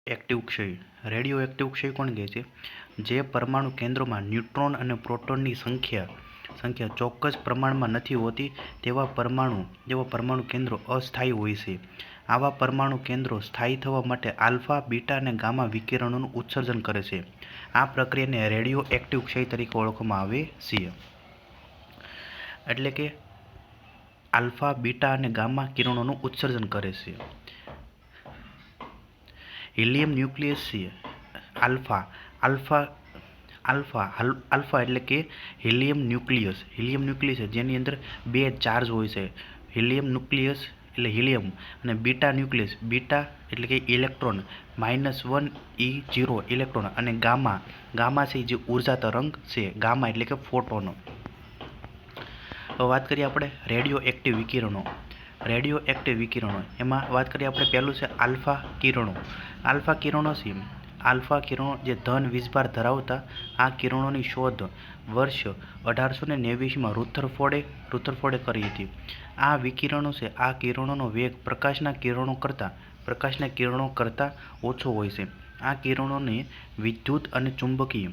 Active ક્ષય. Radio active ક્ષય કોણ કહે છે? જે પરમાણુ કેન્દ્રોમાં ન્યુટ્રોન અને પ્રોટોનની સંખ્યા ચોક્કસ પ્રમાણમાં નથી હોતી તેવા પરમાણુ કેન્દ્રો અસ્થાયી હોય છે. આવા પરમાણુ કેન્દ્રો સ્થાયી થવા માટે આલ્ફા, બીટા અને ગામા વિકિરણોનું ઉત્સર્જન કરે છે. આ પ્રક્રિયાને રેડિયો એક્ટિવ ક્ષય તરીકે ઓળખવામાં આવે છે. એટલે કે આલ્ફા, બીટા અને ગામા કિરણોનું ઉત્સર્જન કરે છે. હિલિયમ ન્યુક્લિયસ છે. આલ્ફા એટલે કે હિલિયમ ન્યુક્લિયસ છે જેની અંદર 2 ચાર્જ હોય છે. હિલિયમ ન્યુક્લિયસ એટલે હિલિયમ અને બીટા ન્યુક્લિયસ, બીટા એટલે કે ઇલેક્ટ્રોન -1 E0 ઇલેક્ટ્રોન અને ગામા છે જે ઉર્જા તરંગ છે. ગામા એટલે કે ફોટોન. હવે વાત કરીએ આપણે રેડિયો એક્ટિવ વિકિરણો. એમાં વાત કરીએ આપણે પહેલું છે આલ્ફા કિરણો. આલ્ફા કિરણો જે ધન વીજભાર ધરાવતા આ કિરણોની શોધ વર્ષ 1889માં રુથરફોર્ડે કરી હતી. આ વિકિરણો છે. આ કિરણોનો વેગ પ્રકાશના કિરણો કરતાં ઓછો હોય છે. આ કિરણોને વિદ્યુત અને ચુંબકીય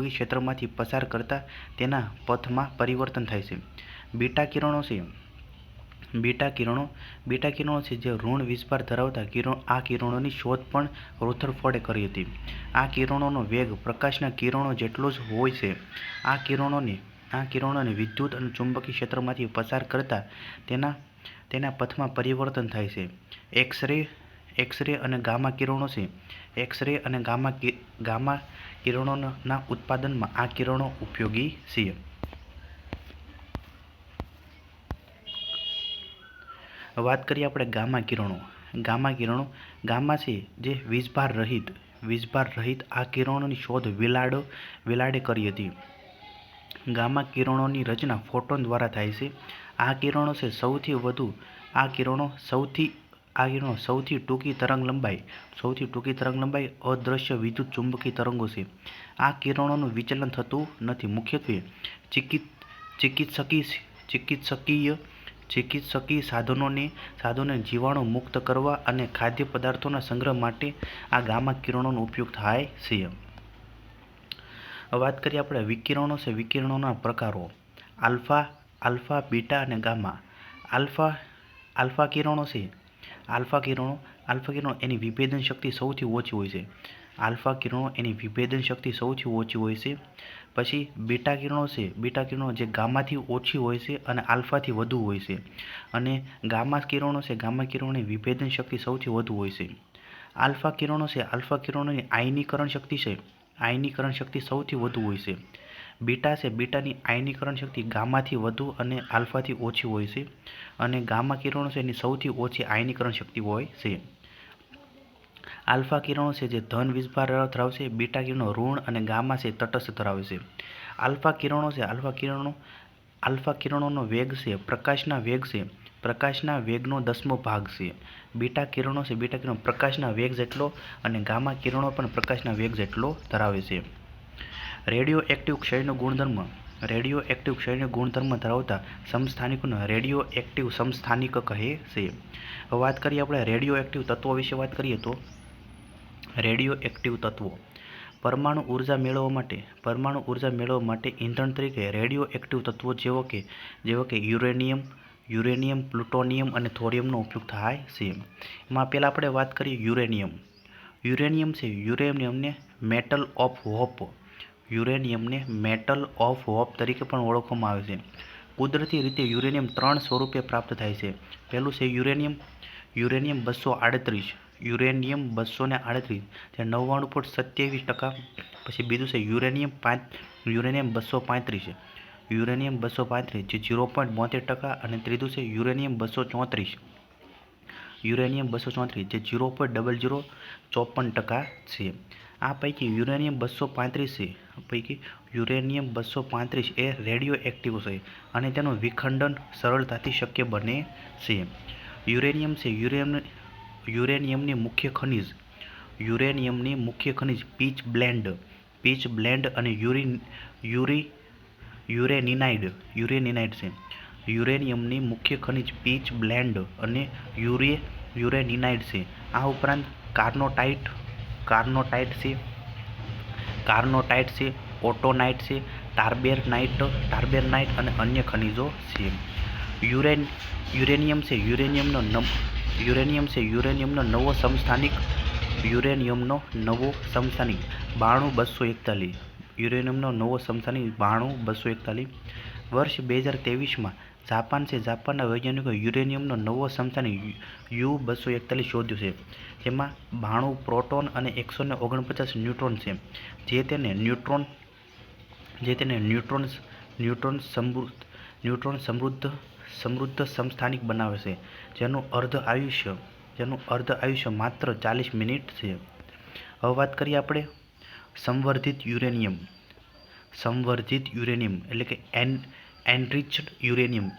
ક્ષેત્રમાંથી પસાર કરતા તેના પથમાં પરિવર્તન થાય છે. બીટા કિરણો છે જે ઋણ વીજભાર ધરાવતા આ કિરણોની શોધ પણ રુથરફોર્ડે કરી હતી. આ કિરણોનો વેગ પ્રકાશના કિરણો જેટલો જ હોય છે. આ કિરણોને વિદ્યુત અને ચુંબકીય ક્ષેત્રમાંથી પસાર કરતા તેના પથમાં પરિવર્તન થાય છે. એક્સ-રે અને ગામા કિરણો છે. એક્સ-રે અને ગામા કિરણોના ઉત્પાદનમાં આ કિરણો ઉપયોગી છે. વાત કરીએ આપણે ગામા છે જે વીજભાર રહિત આ કિરણોની શોધ વિલાર્ડે કરી હતી. ગામા કિરણોની રચના ફોટોન દ્વારા થાય છે. આ કિરણો છે સૌથી ટૂંકી તરંગલંબાઈ અદૃશ્ય વિદ્યુત ચુંબકીય તરંગો છે. આ કિરણોનું વિચલન થતું નથી. મુખ્યત્વે ચિકિત્સકીય સાધનોને જીવાણુ મુક્ત કરવા અને ખાદ્ય પદાર્થોના સંગ્રહ માટે આ ગામા કિરણોનો ઉપયોગ થાય છે. વાત કરીએ આપણે વિકિરણોના પ્રકારો. આલ્ફા, બીટા અને ગામા. આલ્ફા કિરણો છે. આલ્ફા કિરણો એની વિભેદન શક્તિ સૌથી ઓછી હોય છે. પછી બીટા કિરણો જે ગામાથી ઓછી હોય છે અને આલ્ફાથી વધુ હોય છે. અને ગામા કિરણોની વિભેદન શક્તિ સૌથી વધુ હોય છે. આલ્ફા કિરણોની આયનીકરણ શક્તિ સૌથી વધુ હોય છે. બીટાની આયનીકરણ શક્તિ ગામાથી વધુ અને આલ્ફાથી ઓછી હોય છે. અને ગામા કિરણો છે એની સૌથી ઓછી આયનીકરણ શક્તિ હોય છે. આલ્ફા કિરણો છે જે ધન વીજભાર ધરાવશે. બીટા કિરણો ઋણ અને ગામા છે તટસ્થ ધરાવે છે. આલ્ફા કિરણોનો વેગ છે પ્રકાશના વેગનો 10મો ભાગ છે. બીટા કિરણો પ્રકાશના વેગ જેટલો અને ગામા કિરણો પણ પ્રકાશના વેગ જેટલો ધરાવે છે. રેડિયો એક્ટિવ ક્ષયનો ગુણધર્મ ધરાવતા સમસ્થાનિકોને રેડિયો એક્ટિવ સમસ્થાનિક કહે છે. હવે વાત કરીએ આપણે રેડિયો એક્ટિવ તત્વો વિશે વાત કરીએ તો રેડિયો એક્ટિવ તત્વો પરમાણુ ઉર્જા મેળવવા માટે ઈંધણ તરીકે રેડિયો એક્ટિવ તત્વો જેવો કે યુરેનિયમ, પ્લુટોનિયમ અને થોરિયમનો ઉપયોગ થાય છે. એમાં પહેલાં આપણે વાત કરીએ યુરેનિયમને મેટલ ઓફ હોપ તરીકે પણ ઓળખવામાં આવે છે. કુદરતી રીતે યુરેનિયમ 3 સ્વરૂપે પ્રાપ્ત થાય છે. પહેલું છે યુરેનિયમ 238 જે 99.27%. પછી બીજું છે યુરેનિયમ 235 જે 0.72% અને ત્રીજું છે યુરેનિયમ 234 જે 0.0054% છે. આ પૈકી યુરેનિયમ 235 એ રેડિયો એક્ટિવ છે અને તેનું વિખંડન સરળતાથી શક્ય બને છે. યુરેનિયમની મુખ્ય ખનિજ પીચ બ્લેન્ડ અને યુરેનિનાઇડ છે. યુરેનિયમની મુખ્ય ખનિજ પીચ બ્લેન્ડ અને યુરેનિનાઇડ છે. આ ઉપરાંત કાર્નોટાઇટ છે, ઓટોનાઇટ છે, ટાર્બેરનાઇટ અને અન્ય ખનિજો છે. યુરેનિયમ છે. યુરેનિયમનો નવો સમસ્થાનિક 92241. યુરેનિયમનો નવો સમસ્થાનિક 92241. વર્ષ 2023માં જાપાનના વૈજ્ઞાનિકોએ યુરેનિયમનો નવો સમસ્થાનિક U-241 શોધ્યો છે. જેમાં 92 પ્રોટોન અને 149 ન્યુટ્રોન છે, જે તેને ન્યુટ્રોન સમૃદ્ધ સમસ્થાનિક બનાવે છે, જેનું અર્ધ આયુષ્ય માત્ર 40 મિનિટ છે. હવે વાત કરીએ આપણે સંવર્ધિત યુરેનિયમ એટલે કે એનરિચ્ડ યુરેનિયમ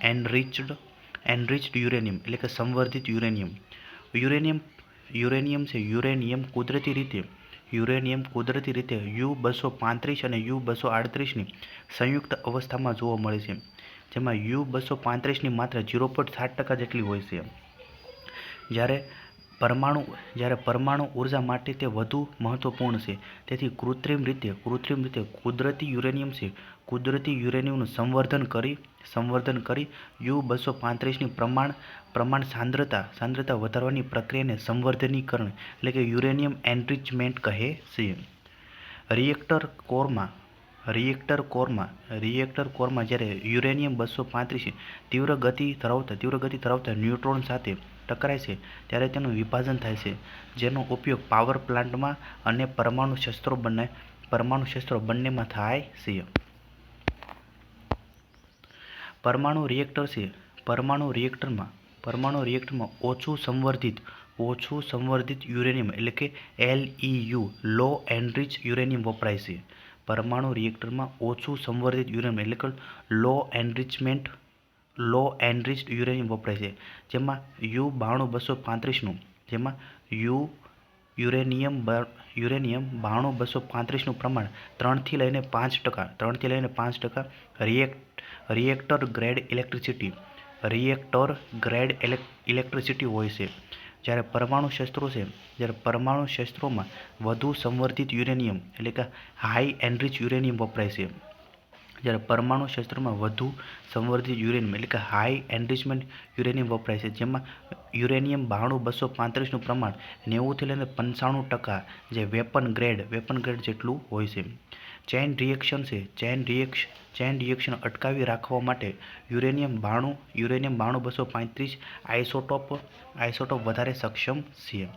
એટલે કે સંવર્ધિત યુરેનિયમ. યુરેનિયમ છે. યુરેનિયમ કુદરતી રીતે U-235 અને U-238ની સંયુક્ત અવસ્થામાં જોવા મળે છે, જેમાં U-235ની માત્રા 0.7% જેટલી હોય છે. જ્યારે પરમાણુ ઉર્જા માટે તે વધુ મહત્વપૂર્ણ છે. તેથી કૃત્રિમ રીતે કુદરતી યુરેનિયમ છે. કુદરતી યુરેનિયમનું સંવર્ધન કરી U-235ની પ્રમાણ સાંદ્રતા વધારવાની પ્રક્રિયાને સંવર્ધનીકરણ એટલે કે યુરેનિયમ એનરિચમેન્ટ કહે છે. રિએક્ટર કોરમાં જ્યારે યુરેનિયમ-235 તીવ્ર ગતિ ધરાવતા ન્યુટ્રોન સાથે ટકરાય છે, ત્યારે તેનું વિભાજન થાય છે, જેનો ઉપયોગ પાવર પ્લાન્ટમાં અને પરમાણુ શસ્ત્રો બંનેમાં થાય છે. પરમાણુ રિએક્ટર છે. પરમાણુ રિએક્ટરમાં ઓછું સંવર્ધિત યુરેનિયમ એટલે કે LEU લો એનરિચ યુરેનિયમ વપરાય છે. પરમાણુ રિએક્ટરમાં ઓછું સંવર્ધિત યુરેનિયમ એટલે કે લો એનરિચ્ડ યુરેનિયમ વપરાય છે, જેમાં યુરેનિયમ-235નું પ્રમાણ 3 થી લઈને 5%. રિએક્ટર ગ્રેડ ઇલેક્ટ્રિસિટી હોય છે. જ્યારે પરમાણુ શસ્ત્રોમાં વધુ સંવર્ધિત યુરેનિયમ એટલે કે હાઈ એનરિચ યુરેનિયમ વપરાય છે. હાઈ એનરિચમેન્ટ યુરેનિયમ વપરાય છે, જેમાં યુરેનિયમ-235નું પ્રમાણ 90 થી લઈને 95%, જે વેપન ગ્રેડ જેટલું હોય છે. ચેઇન રિએક્શન છે. ચેઇન રિએક્શન અટકાવી રાખવા માટે યુરેનિયમ-235 આઇસોટોપ વધારે સક્ષમ છે.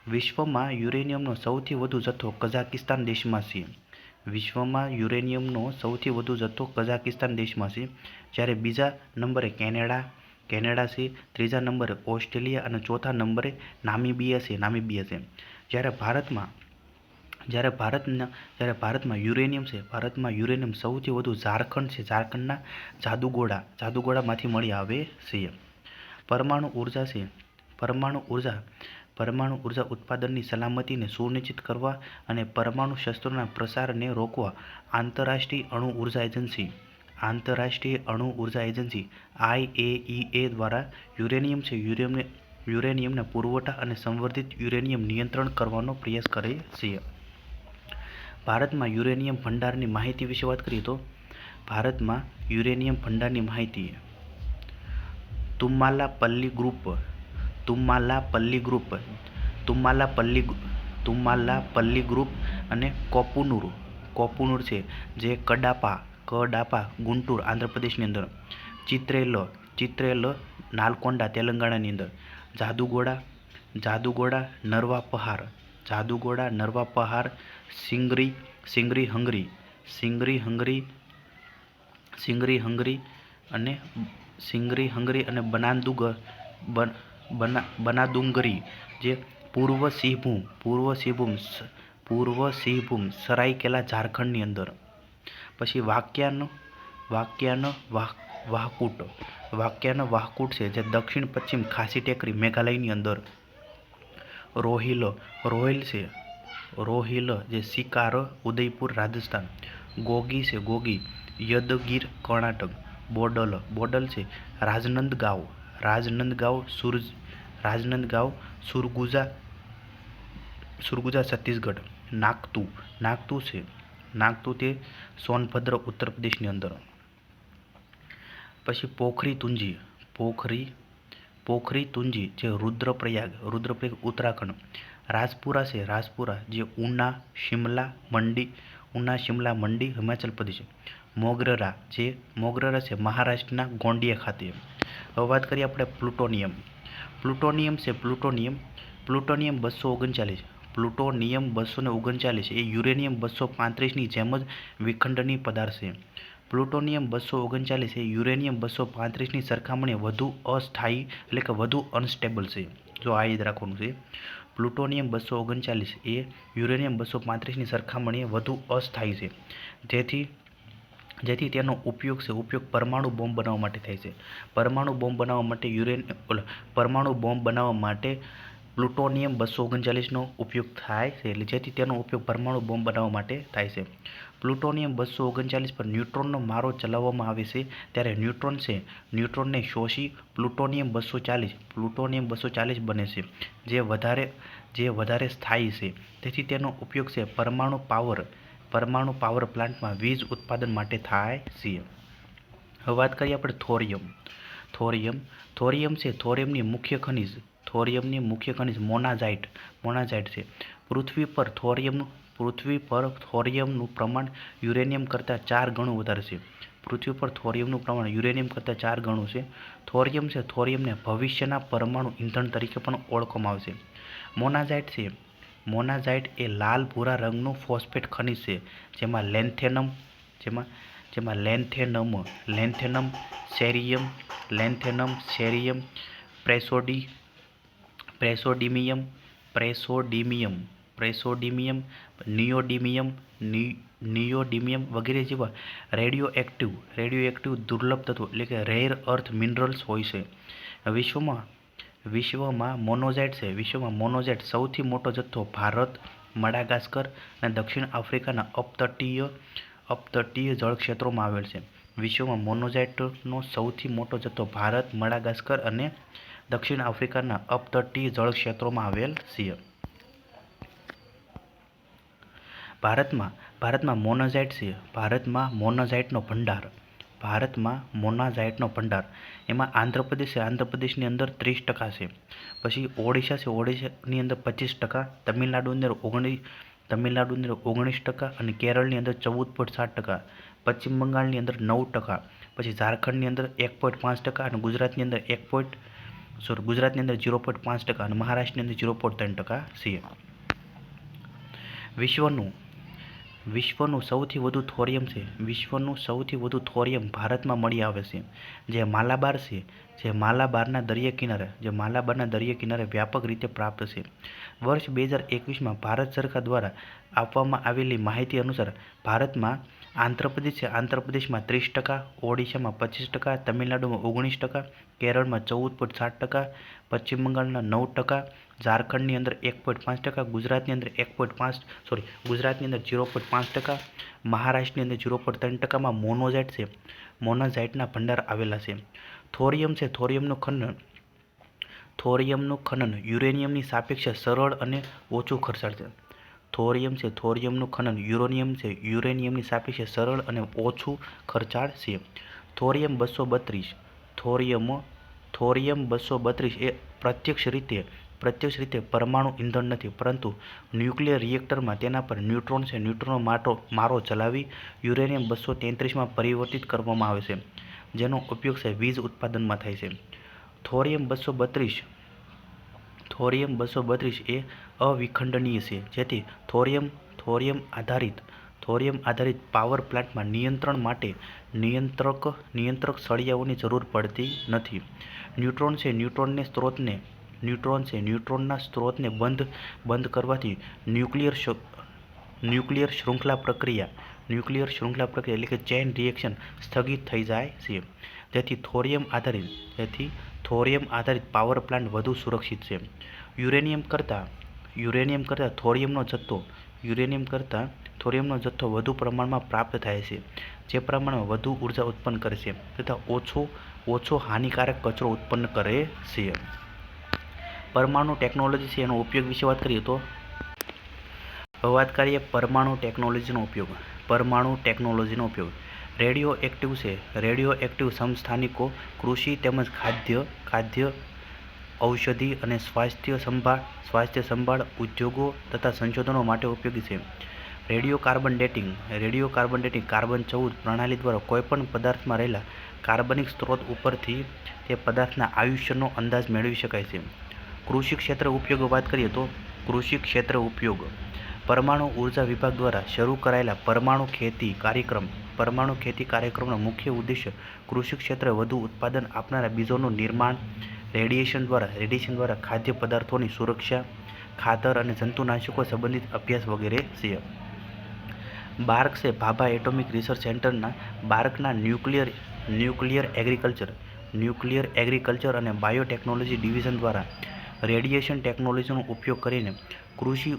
વિશ્વમાં યુરેનિયમનો સૌથી વધુ જથ્થો કઝાકિસ્તાન દેશમાં છે. જ્યારે બીજા નંબરે કેનેડા છે, ત્રીજા નંબરે ઓસ્ટ્રેલિયા અને ચોથા નંબરે નામીબિયા છે. જ્યારે ભારતમાં યુરેનિયમ સૌથી વધુ ઝારખંડના જાદુગોડામાંથી મળી આવે છે. પરમાણુ ઉર્જા છે. પરમાણુ ઉર્જા ઉત્પાદનની સલામતીને સુનિશ્ચિત કરવા અને પરમાણુ શસ્ત્રોના પ્રસારને રોકવા આંતરરાષ્ટ્રીય અણુ ઉર્જા એજન્સી IAEA દ્વારા યુરેનિયમના પુરવઠા અને સંવર્ધિત યુરેનિયમ નિયંત્રણ કરવાનો પ્રયાસ કરે છે. ભારતમાં યુરેનિયમ ભંડારની માહિતી વિશે વાત કરીએ તો ભારતમાં યુરેનિયમ ભંડારની માહિતી તુમ્માલાપલ્લી ગ્રુપ અને કોપુનુર છે, જે કડાપા ગુંટૂર આંધ્રપ્રદેશની અંદર, ચિત્રેલ નાલકોંડા તેલંગાણાની અંદર, જાદુગોડા નરવા પહાર, સિંગરી હંગરી અને બનાદુંગરી, જે પૂર્વ સિંહભૂમ સરાયકેલા ઝારખંડની અંદર. પછી વાક્યાન વાહકૂટ છે, જે દક્ષિણ પશ્ચિમ ખાસી ટેકરી મેઘાલયની અંદર. રોહિલ જે સિકાર ઉદયપુર રાજસ્થાન. ગોગી યદગીર કર્ણાટક. બોડલ છે રાજનંદગાંવ સુરગુજા સુરગુજા છત્તીસગઢ. નાગતું છે, નાગતું તે સોનભદ્ર ઉત્તર પ્રદેશની અંદર. પછી પોખરી તુંજી જે રુદ્રપ્રયાગ ઉત્તરાખંડ. રાજપુરા છે, રાજપુરા જે ઉના શિમલા મંડી હિમાચલ પ્રદેશ. મોગરરા છે મહારાષ્ટ્રના ગોંડિયા ખાતે. હવે વાત કરીએ આપણે પ્લુટોનિયમ છે. પ્લુટોનિયમ 239. પ્લુટોનિયમ 239 એ યુરેનિયમ 235ની જેમ જ વિખંડનીય પદાર્થ છે. પ્લુટોનિયમ 239 એ યુરેનિયમ 235ની સરખામણીએ વધુ અસ્થાયી એટલે કે વધુ અનસ્ટેબલ છે. જો આ યાદ રાખવાનું છે. પ્લુટોનિયમ 239 એ યુરેનિયમ 235ની સરખામણીએ વધુ અસ્થાયી છે. જેથી તેનો ઉપયોગ પરમાણુ બોમ્બ બનાવવા માટે થાય છે. પરમાણુ બોમ્બ બનાવવા માટે પ્લુટોનિયમ 239નો ઉપયોગ થાય છે. એટલે જેથી તેનો ઉપયોગ પરમાણુ બોમ્બ બનાવવા માટે થાય છે. પ્લુટોનિયમ 239 પર ન્યુટ્રોનનો મારો ચલાવવામાં આવે છે ત્યારે ન્યુટ્રોનને શોષી પ્લુટોનિયમ 240 બને છે, જે વધારે સ્થાયી છે. તેથી તેનો ઉપયોગ પરમાણુ પાવર પ્લાન્ટમાં વીજ ઉત્પાદન માટે થાય છે. હવે વાત કરીએ આપણે થોરિયમ છે. થોરિયમની મુખ્ય ખનિજ મોનાઝાઇટ છે. પૃથ્વી પર થોરિયમનું પ્રમાણ યુરેનિયમ કરતાં 4 ગણું વધારે છે. થોરિયમને ભવિષ્યના પરમાણુ ઇંધણ તરીકે પણ ઓળખવામાં આવે છે. મોનાઝાઇટ એ લાલ ભૂરા રંગનું ફોસ્ફેટ ખનિજ છે, જેમાં લેન્થેનમ, સેરિયમ, પ્રેસોડિયમ, નિયોડિમિયમ વગેરે જેવા રેડિયોએક્ટિવ દુર્લભ તત્વો એટલે કે રેર અર્થ મિનરલ્સ હોય છે. વિશ્વમાં મોનોઝાઇટ સૌથી મોટો જથ્થો ભારત, મડાગાસ્કર અને દક્ષિણ આફ્રિકાના અપતટીય જળક્ષેત્રોમાં આવેલ છે. વિશ્વમાં મોનોઝાઇટનો સૌથી મોટો જથ્થો ભારત, મડાગાસ્કર અને દક્ષિણ આફ્રિકાના અપતટીય જળક્ષેત્રોમાં આવેલ છે. ભારતમાં મોનાઝાઇટનો ભંડાર. એમાં આંધ્રપ્રદેશની અંદર 30% છે. પછી ઓડિશાની અંદર 25%, તમિલનાડુની અંદર 19% અને કેરળની અંદર 14.7%, પશ્ચિમ બંગાળની અંદર 9%, પછી ઝારખંડની અંદર 1.5% અને ગુજરાતની અંદર 0.5% અને મહારાષ્ટ્રની અંદર 0.3% છે. વિશ્વનું સૌથી વધુ થોરિયમ ભારતમાં મળી આવે છે, જે માલાબારના દરિયા કિનારે વ્યાપક રીતે પ્રાપ્ત છે. વર્ષ 2021માં ભારત સરકાર દ્વારા આપવામાં આવેલી માહિતી અનુસાર ભારતમાં આંધ્રપ્રદેશમાં 30%, ઓડિશામાં 25%, તમિલનાડુમાં 19%, કેરળમાં 14.7%, પશ્ચિમ બંગાળના 9%, ઝારખંડની અંદર 1.5%, ગુજરાતની અંદર 0.5%, મહારાષ્ટ્રની અંદર 0.3%માં મોનાઝાઇટના ભંડાર આવેલા છે. થોરિયમનું ખનન યુરેનિયમની સાપેક્ષે સરળ અને ઓછું ખર્ચાળ છે. થોરિયમનું ખનન યુરેનિયમની સાપેક્ષે સરળ અને ઓછું ખર્ચાળ છે. થોરિયમ 232 એ પ્રત્યક્ષ રીતે પરમાણુ ઇંધણ નથી, પરંતુ ન્યુક્લિયર રિએક્ટરમાં તેના પર ન્યુટ્રોનનો મારો ચલાવી યુરેનિયમ 233માં પરિવર્તિત કરવામાં આવે છે, જેનો ઉપયોગ વીજ ઉત્પાદનમાં થાય છે. થોરિયમ 232 એ અવિખંડનીય છે, જેથી થોરિયમ આધારિત પાવર પ્લાન્ટમાં નિયંત્રણ માટે નિયંત્રક સળિયાઓની જરૂર પડતી નથી. ન્યુટ્રોનના સ્ત્રોતને બંધ કરવાથી ન્યુક્લિયર શૃંખલા પ્રક્રિયા એટલે કે ચેઇન રિએક્શન સ્થગિત થઈ જાય છે, જેથી થોરિયમ આધારિત પાવર પ્લાન્ટ વધુ સુરક્ષિત છે. યુરેનિયમ કરતાં થોરિયમનો જથ્થો વધુ પ્રમાણમાં પ્રાપ્ત થાય છે, જે પ્રમાણમાં વધુ ઉર્જા ઉત્પન્ન કરે છે તથા ઓછો હાનિકારક કચરો ઉત્પન્ન કરે છે. પરમાણુ ટેકનોલોજી છે એનો ઉપયોગ વિશે વાત કરીએ તો હવે વાત કરીએ પરમાણુ ટેકનોલોજીનો ઉપયોગ. પરમાણુ ટેકનોલોજીનો ઉપયોગ રેડિયો એક્ટિવ છે. રેડિયો એક્ટિવ સમસ્થાનિકો કૃષિ તેમજ ખાદ્ય ઔષધિ અને સ્વાસ્થ્ય સંભાળ ઉદ્યોગો તથા સંશોધનો માટે ઉપયોગી છે. રેડિયો કાર્બન ડેટિંગ કાર્બન 14 પ્રણાલી દ્વારા કોઈપણ પદાર્થમાં રહેલા કાર્બનિક સ્ત્રોત ઉપરથી તે પદાર્થના આયુષ્યનો અંદાજ મેળવી શકાય છે. કૃષિ ક્ષેત્ર ઉપયોગ વાત કરીએ તો કૃષિ ક્ષેત્ર ઉપયોગ પરમાણુ ઉર્જા વિભાગ દ્વારા શરૂ કરાયેલા પરમાણુ ખેતી કાર્યક્રમનો મુખ્ય ઉદ્દેશ્ય કૃષિ ક્ષેત્રે વધુ ઉત્પાદન આપનારા બીજોનું નિર્માણ, રેડિયેશન દ્વારા ખાદ્ય પદાર્થોની સુરક્ષા, ખાતર અને જંતુનાશકો સંબંધિત અભ્યાસ વગેરે છે. બાર્ક છે ભાભા એટોમિક રિસર્ચ સેન્ટરના બાર્કના ન્યુક્લિયર એગ્રીકલ્ચર અને બાયોટેકનોલોજી ડિવિઝન દ્વારા રેડિયેશન ટેકનોલોજીનો ઉપયોગ કરીને કૃષિ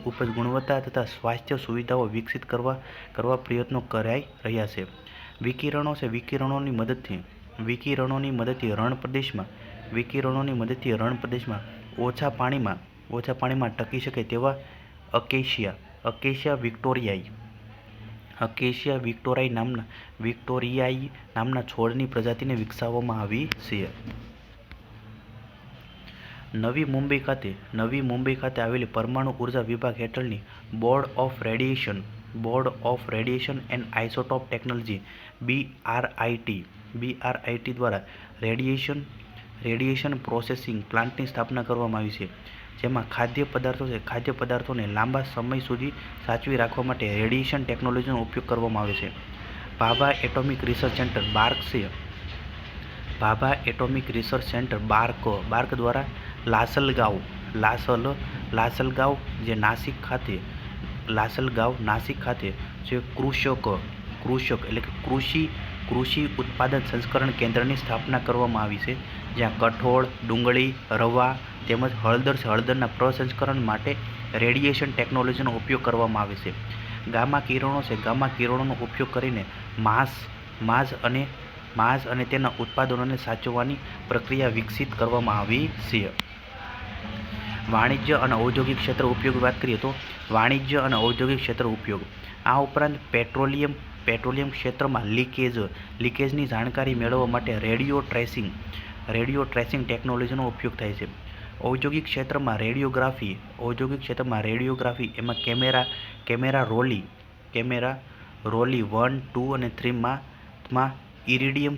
ઉપજ ગુણવત્તા તથા સ્વાસ્થ્ય સુવિધાઓ વિકસિત કરવા પ્રયત્નો કરાઈ રહ્યા છે. વિકિરણો છે વિકિરણોની મદદથી રણ પ્રદેશમાં ઓછા પાણીમાં ટકી શકે તેવા અકેશિયા વિક્ટોરિયાઈ નામના છોડની પ્રજાતિને વિકસાવવામાં આવી છે. નવી મુંબઈ ખાતે આવેલી પરમાણુ ઉર્જા વિભાગ હેઠળની board of radiation and isotope technology BRIT દ્વારા રેડિયેશન પ્રોસેસિંગ પ્લાન્ટની સ્થાપના કરવામાં આવી છે, જેમાં ખાદ્ય પદાર્થોને લાંબા સમય સુધી સાચવી રાખવા માટે રેડિયેશન ટેકનોલોજીનો ઉપયોગ કરવામાં આવે છે. Bhabha atomic research centre bark દ્વારા લાસલગાંવ જે નાસિક ખાતે જે કૃષિ ઉત્પાદન સંસ્કરણ કેન્દ્રની સ્થાપના કરવામાં આવી છે, જ્યાં કઠોળ, ડુંગળી, રવા તેમજ હળદરના પ્રસંસ્કરણ માટે રેડિયેશન ટેકનોલોજીનો ઉપયોગ કરવામાં આવે છે. ગામા કિરણોનો ઉપયોગ કરીને માંસ અને તેના ઉત્પાદનોને સાચવવાની પ્રક્રિયા વિકસિત કરવામાં આવી છે. વાણિજ્ય અને ઔદ્યોગિક ક્ષેત્ર ઉપયોગ વાત કરીએ તો વાણિજ્ય અને ઔદ્યોગિક ક્ષેત્ર ઉપયોગ આ ઉપરાંત પેટ્રોલિયમ ક્ષેત્રમાં લીકેજની જાણકારી મેળવવા માટે રેડિયો ટ્રેસિંગ ટેકનોલોજીનો ઉપયોગ થાય છે. ઔદ્યોગિક ક્ષેત્રમાં રેડિયોગ્રાફી એમાં કેમેરા રોલી 1, 2 અને 3 માં ઇરિડિયમ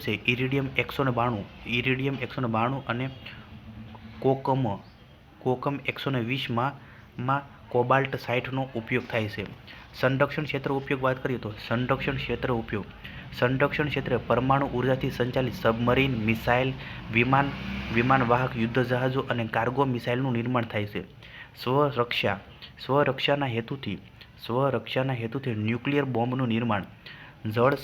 192 અને કોકમ 120 માં કોબાલ્ટ 60 નો ઉપયોગ થાય છે. સંરક્ષણ ક્ષેત્ર ઉપયોગ વાત કરીએ તો સંરક્ષણ ક્ષેત્રે પરમાણુ ઉર્જાથી સંચાલિત સબમરીન, મિસાઇલ, વિમાનવાહક યુદ્ધ જહાજો અને કાર્ગો મિસાઇલનું નિર્માણ થાય છે. સ્વરક્ષાના હેતુથી ન્યુક્લિયર બોમ્બનું નિર્માણ. જળ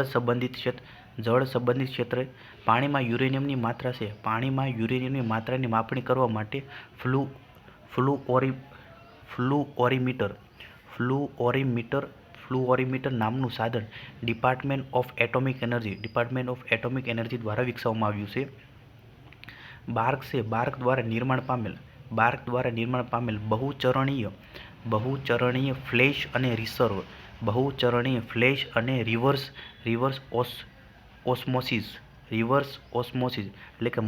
સંબંધિત ક્ષેત્રે પાણીમાં યુરેનિયમની માત્રાની માપણી કરવા માટે ફ્લુઓરીમીટર નામનું સાધન ડિપાર્ટમેન્ટ ઓફ એટોમિક એનર્જી દ્વારા વિકસાવવામાં આવ્યું છે. બાર્ક દ્વારા નિર્માણ પામેલ બહુચરણીય ફ્લેશ અને રિવર્સ ઓસ્મોસિસ એટલે કે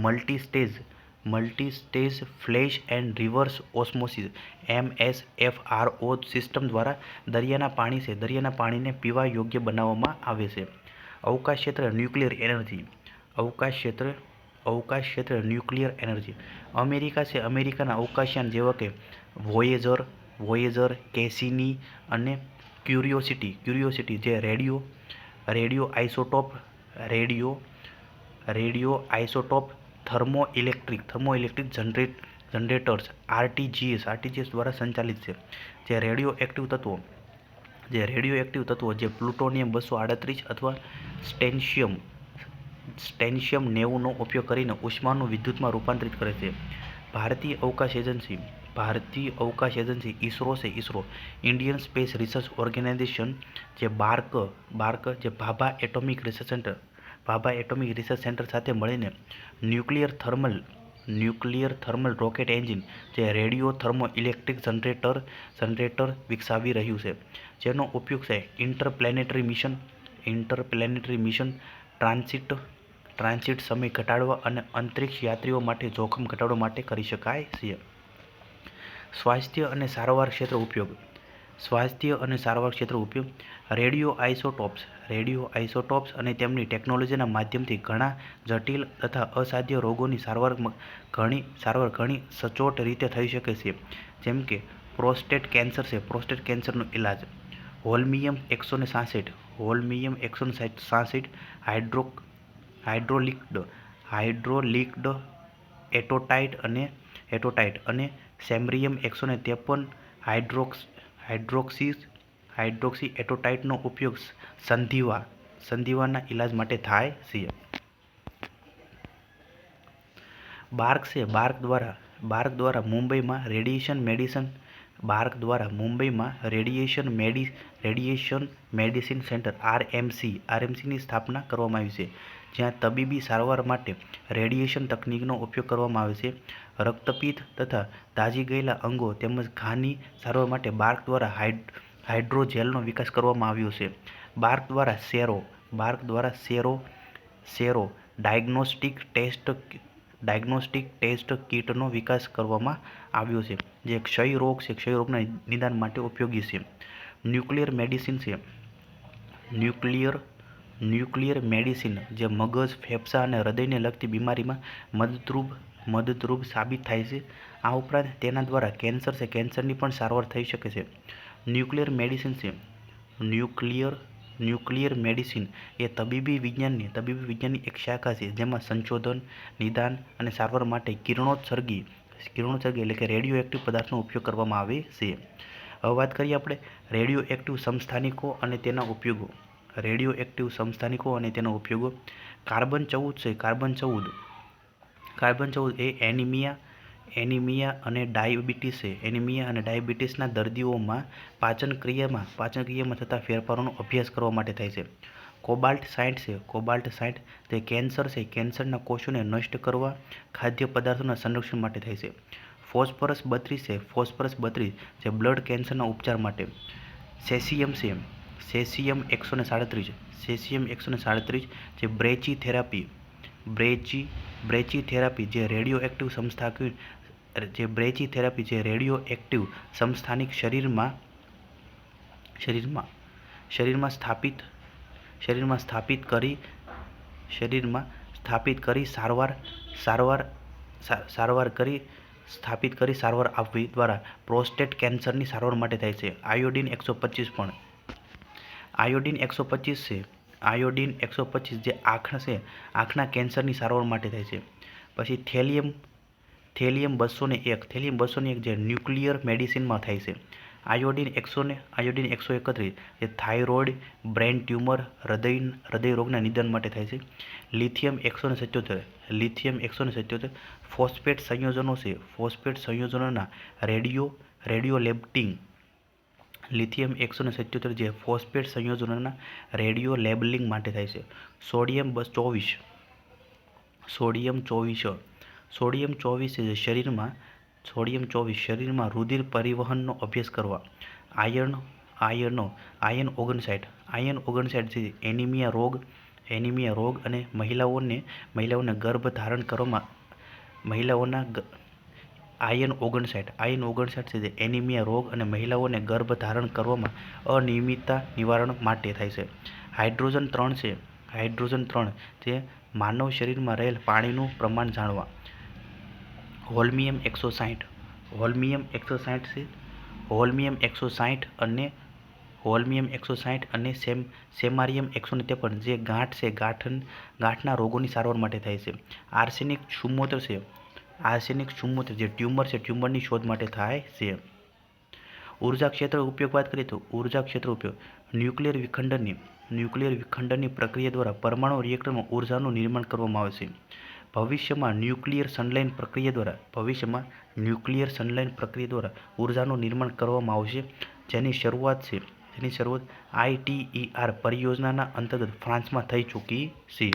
multi-stage flash and reverse osmosis MSFRO system દ્વારા દરિયાના પાણીને પીવા યોગ્ય બનાવવામાં આવે છે. અવકાશ ક્ષેત્ર ન્યુક્લિયર એનર્જી અમેરિકાના અવકાશયાન જેવા કે વોયેજર, કેસીની અને ક્યુરિયોસિટી જે radio isotope thermoelectric generators RTGS દ્વારા સંચાલિત છે. જે રેડિયો એક્ટિવ તત્વો જે પ્લુટોનિયમ 238 અથવા સ્ટેન્શિયમ 90 નો ઉપયોગ કરીને ઉષ્માનું વિદ્યુતમાં રૂપાંતરિત કરે છે. ભારતીય અવકાશ agency ISRO Indian space research organisation જે બાર્ક જે ભાભા એટોમિક રિસર્ચ સેન્ટર સાથે મળીને ન્યુક્લિયર થર્મલ રોકેટ એન્જિન જે રેડિયો થર્મો ઇલેક્ટ્રિક જનરેટર વિકસાવી રહ્યું છે, જેનો ઉપયોગ છે ઇન્ટરપ્લેનેટરી મિશન ટ્રાન્સિટ સમય ઘટાડવા અને અંતરિક્ષ યાત્રીઓ માટે જોખમ ઘટાડવા માટે કરી શકાય છે. સ્વાસ્થ્ય અને સારવાર ક્ષેત્ર ઉપયોગ. રેડિયો આઇસોટોપ્સ અને તેમની ટેકનોલોજીના માધ્યમથી ઘણા જટિલ તથા અસાધ્ય રોગોની સારવાર ઘણી સચોટ રીતે થઈ શકે છે, જેમ કે પ્રોસ્ટેટ કેન્સરનો ઇલાજ. હોલ્મિયમ-166 હાઇડ્રોલિક્ડ એટોટાઇટ અને સેમરિયમ-153 હાઇડ્રોક્સી એટોટાઇટનો ઉપયોગ સંધિવાના ઇલાજ માટે થાય છે. બાર્ક દ્વારા મુંબઈમાં રેડિયેશન મેડિસિન સેન્ટર RMCની સ્થાપના કરવામાં આવી છે, જ્યાં તબીબી સારવાર માટે રેડિયેશન તકનીકનો ઉપયોગ કરવામાં આવે છે. રક્તપિત્ત તથા દાઝી ગયેલા અંગો તેમજ ઘાની સારવાર માટે બાર્ક દ્વારા હાઇડ્રોજેલનો વિકાસ કરવામાં આવ્યો છે. બાર્ક દ્વારા સેરો ડાયગ્નોસ્ટિક ટેસ્ટ કિટનો વિકાસ કરવામાં આવ્યો છે, જે ક્ષયરોગના નિદાન માટે ઉપયોગી છે. ન્યુક્લિયર મેડિસિન જે મગજ, ફેફસાં અને હૃદયને લગતી બીમારીમાં મદદરૂપ સાબિત થાય છે. આ ઉપરાંત તેના દ્વારા કેન્સરની પણ સારવાર થઈ શકે છે. ન્યુક્લિયર મેડિસિન એ તબીબી વિજ્ઞાનની એક શાખા છે, જેમાં સંશોધન, નિદાન અને સારવાર માટે કિરણોત્સર્ગી રેડિયોએક્ટિવ પદાર્થનો ઉપયોગ કરવામાં આવે છે. હવે વાત કરીએ આપણે રેડિયોએક્ટિવ સમસ્થાનિકો અને તેના ઉપયોગો. કાર્બન 14 એ એનિમિયા અને ડાયાબિટીસના દર્દીઓમાં પાચન ક્રિયામાં થતા ફેરફારોનો અભ્યાસ કરવા માટે થાય છે. કોબાલ્ટ 60 જે કેન્સરના કોષોને નષ્ટ કરવા ખાદ્ય પદાર્થોના સંરક્ષણ માટે થાય છે. ફોસ્ફરસ 32 જે બ્લડ કેન્સરના ઉપચાર માટે. સેસિયમ 137 જે બ્રેચીથેરાપી જે રેડિયોએક્ટિવ સમસ્થાનિક શરીરમાં સ્થાપિત કરી સારવાર આપવી દ્વારા પ્રોસ્ટેટ કેન્સરની સારવાર માટે થાય છે. આયોડિન 125 જે આંખના કેન્સરની સારવાર માટે થાય છે. પછી થેલિયમ 201 જે ન્યુક્લિયર મેડિસિનમાં થાય છે. આયોડિન 131 જે થાઇરોઇડ, બ્રેન ટ્યુમર, હૃદય રોગના નિદાન માટે થાય છે. લિથિયમ 177 ફોસ્ફેટ સંયોજનોના રેડિયોલેબલિંગ. લિથિયમ 177 જે ફોસ્ફેટ સંયોજનોના રેડિયોલેબલિંગ માટે થાય છે. સોડિયમ 24 જે શરીરમાં રુધિર પરિવહનનો અભ્યાસ કરવા. આયર્ન 59 જે એનિમિયા રોગ અને મહિલાઓને ગર્ભ ધારણ કરવામાં આયર્ન 59 છે જે એનિમિયા રોગ અને મહિલાઓને ગર્ભ ધારણ કરવામાં અનિયમિતતા નિવારણ માટે થાય છે. હાઇડ્રોજન 3 જે માનવ શરીરમાં રહેલ પાણીનું પ્રમાણ જાણવા. હોલ્મિયમ 160 અને સેમારિયમ 153 જે ગાંઠના રોગોની સારવાર માટે થાય છે. આર્સેનિક 74 જે ટ્યુમરની શોધ માટે થાય છે. ઉર્જા ક્ષેત્ર ઉપયોગ વાત કરીએ તો ન્યુક્લિયર વિખંડનની પ્રક્રિયા દ્વારા પરમાણુ રિએક્ટરમાં ઉર્જાનું નિર્માણ કરવામાં આવે છે. ભવિષ્યમાં ન્યુક્લિયર સનલાઇન પ્રક્રિયા દ્વારા ઉર્જાનું નિર્માણ કરવામાં આવશે, જેની શરૂઆત ITER પરિયોજનાના અંતર્ગત ફ્રાન્સમાં થઈ ચૂકી છે.